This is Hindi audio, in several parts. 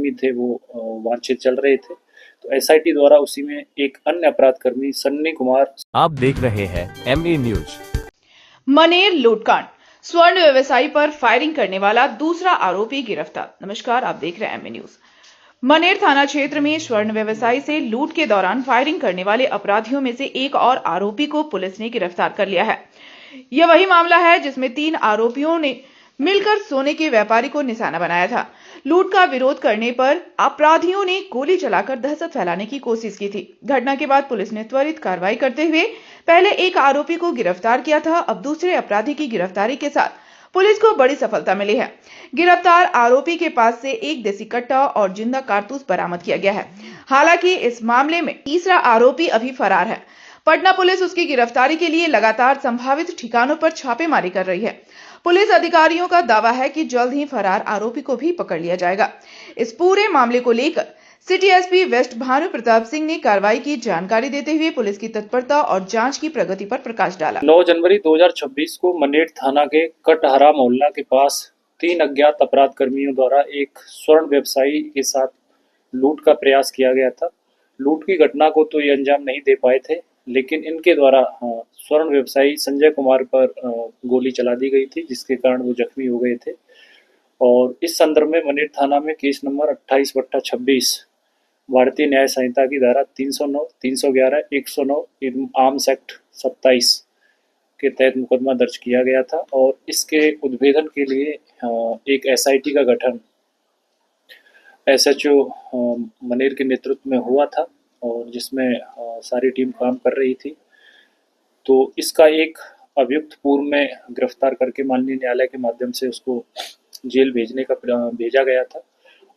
कर्मी थे वो वांछित चल रहे थे। तो एसआईटी द्वारा उसी में एक अन्य अपराध कर्मी सन्नी कुमार। आप देख रहे हैं एमए न्यूज। मनेर लूटकांड, स्वर्ण व्यवसायी पर फायरिंग करने वाला दूसरा आरोपी गिरफ्तार। नमस्कार, आप देख रहे हैं एमए न्यूज। मनेर थाना क्षेत्र में स्वर्ण व्यवसायी से लूट के दौरान फायरिंग करने वाले अपराधियों में से एक और आरोपी को पुलिस ने गिरफ्तार कर लिया है। यह वही मामला है जिसमें 3 आरोपियों ने मिलकर सोने के व्यापारी को निशाना बनाया था। लूट का विरोध करने पर अपराधियों ने गोली चलाकर दहशत फैलाने की कोशिश की थी। घटना के बाद पुलिस ने त्वरित कार्रवाई करते हुए पहले एक आरोपी को गिरफ्तार किया था। अब दूसरे अपराधी की गिरफ्तारी के साथ पुलिस को बड़ी सफलता मिली है। गिरफ्तार आरोपी के पास से एक देसी कट्टा और जिंदा कारतूस बरामद किया गया है। हालांकि इस मामले में तीसरा आरोपी अभी फरार है। पटना पुलिस उसकी गिरफ्तारी के लिए लगातार संभावित ठिकानों पर छापेमारी कर रही है। पुलिस अधिकारियों का दावा है कि जल्द ही फरार आरोपी को भी पकड़ लिया जाएगा। इस पूरे मामले को लेकर city SP west Bhanu Pratap Singh ने कार्रवाई की जानकारी देते हुए पुलिस की तत्परता और जांच की प्रगति पर प्रकाश डाला। 9 जनवरी 2026 को मनेर थाना के कटहरा मोहल्ला के पास 3 अज्ञात अपराध कर्मियों द्वारा एक स्वर्ण व्यवसायी के साथ लूट का प्रयास किया गया था। लूट की घटना को तो ये अंजाम नहीं दे पाए थे, लेकिन इनके द्वारा स्वर्ण व्यवसायी संजय कुमार पर गोली चला दी गई थी, जिसके कारण वो जख्मी हो गए थे। और इस संदर्भ में मनेर थाना में केस नंबर 28/26 भारतीय न्याय संहिता की धारा 309, 311, 109 आर्म्स एक्ट 27 के तहत मुकदमा दर्ज किया गया था। और इसके उद्भेदन के लिए एक एसआईटी का गठन एसएचओ मनेर के नेतृत्व में हुआ था, और जिसमें सारी टीम काम कर रही थी। तो इसका एक अभियुक्त पूर्व में गिरफ्तार करके माननीय न्यायालय के माध्यम से उसको जेल भेजा गया था।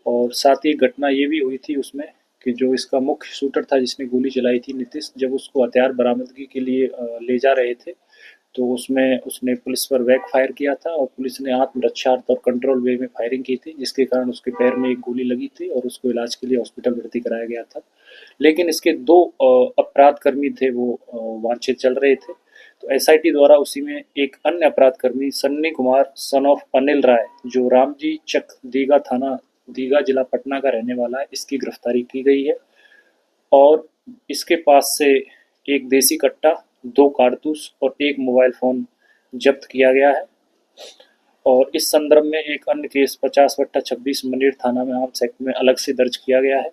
और साथ ही घटना ये भी हुई थी उसमें कि जो इसका मुख्य शूटर था जिसने गोली चलाई थी, नीतीश, जब उसको हथियार बरामदगी के लिए ले जा रहे थे, तो उसमें उसने पुलिस पर बैक फायर किया था और पुलिस ने आत्मरक्षार्थ और कंट्रोल वे में फायरिंग की थी, जिसके कारण उसके पैर में एक गोली लगी थी और उसको इलाज के लिए हॉस्पिटल भर्ती कराया गया था। लेकिन इसके 2 अपराध कर्मी थे वो वांछित चल रहे थे। तो एसआईटी द्वारा उसी में एक अन्य अपराध कर्मी सन्नी कुमार सन ऑफ अनिल राय, जो रामजी चक दीघा थाना दीघा जिला पटना का रहने वाला है, इसकी गिरफ्तारी की गई है। और इसके पास से एक देसी कट्टा, 2 कारतूस और 1 मोबाइल फ़ोन जब्त किया गया है। और इस संदर्भ में एक अन्य केस 50/26 मनेर थाना में आर्म्स एक्ट में अलग से दर्ज किया गया है।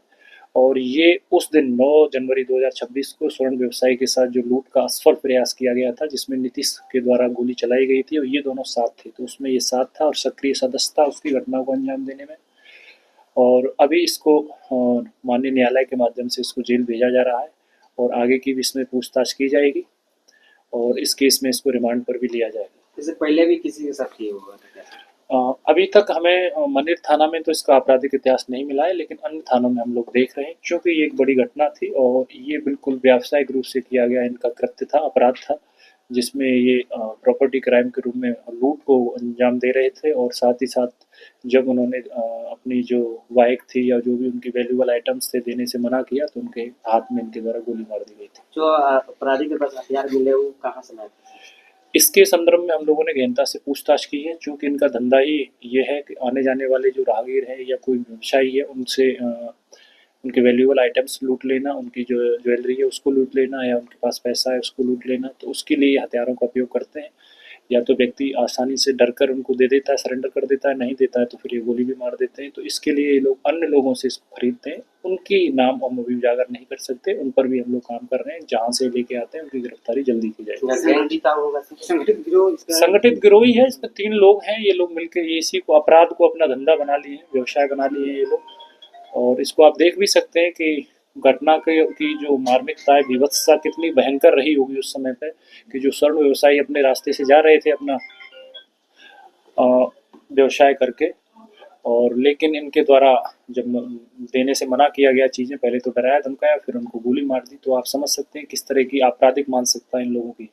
और ये उस दिन 9 जनवरी 2026 को स्वर्ण व्यवसायी के साथ जो लूट का असफल प्रयास किया गया था, जिसमें नीतीश के द्वारा गोली चलाई गई थी और ये दोनों साथ थे, तो उसमें ये साथ था और सक्रिय सदस्य था उसकी घटना को अंजाम देने में। और अभी इसको माननीय न्यायालय के माध्यम से इसको जेल भेजा जा रहा है और आगे की भी इसमें पूछताछ की जाएगी और इस केस में इसको रिमांड पर भी लिया जाएगा। इससे पहले भी किसी के साथ किया हुआ था क्या? अभी तक हमें मनेर थाना में तो इसका आपराधिक इतिहास नहीं मिला है, लेकिन अन्य थानों में हम लोग देख रहे हैं, क्योंकि ये एक बड़ी घटना थी और ये बिल्कुल व्यावसायिक रूप से किया गया इनका कृत्य था, अपराध था, जिसमें ये प्रॉपर्टी क्राइम के रूप में लूट को अंजाम दे रहे थे। और साथ ही साथ जब उन्होंने अपनी जो बाइक थी या जो भी उनकी वैल्यूएबल आइटम्स थे देने से मना किया, तो उनके हाथ में इनके द्वारा गोली मार दी गई थी। जो अपराधी के पास हथियार मिले वो कहाँ से लाए? इसके संदर्भ में हम लोगों ने गहनता से पूछताछ की है, चूँकि इनका धंधा ही ये है कि आने जाने वाले जो राहगीर हैं या कोई व्यवसायी है उनसे उनके वैल्यूएबल आइटम्स लूट लेना, उनकी जो ज्वेलरी है उसको लूट लेना या उनके पास पैसा है उसको लूट लेना। तो उसके लिए हथियारों का उपयोग करते हैं। या तो व्यक्ति आसानी से डर कर उनको दे देता है, सरेंडर कर देता है, नहीं देता है तो फिर ये गोली भी मार देते हैं। तो इसके लिए ये लोग अन्य लोगों से इसको खरीदते हैं, उनकी नाम हम अभी उजागर नहीं कर सकते, उन पर भी हम लोग काम कर रहे हैं। जहाँ से लेके आते हैं उनकी गिरफ्तारी जल्दी की जाएगी। संगठित गिरोह ही है, इसमें 3 लोग हैं। ये लोग मिलकर इसी को अपराध को अपना धंधा बना लिए हैं, व्यवसाय बना लिए हैं ये लोग। और इसको आप देख भी सकते हैं कि घटना की जो मार्मिकता है, विभत्सता कितनी भयंकर रही होगी उस समय पे, कि जो स्वर्ण व्यवसायी अपने रास्ते से जा रहे थे अपना व्यवसाय करके, और लेकिन इनके द्वारा जब देने से मना किया गया चीज़ें, पहले तो डराया धमकाया, फिर उनको गोली मार दी। तो आप समझ सकते हैं किस तरह की आपराधिक मानसिकता इन लोगों की है।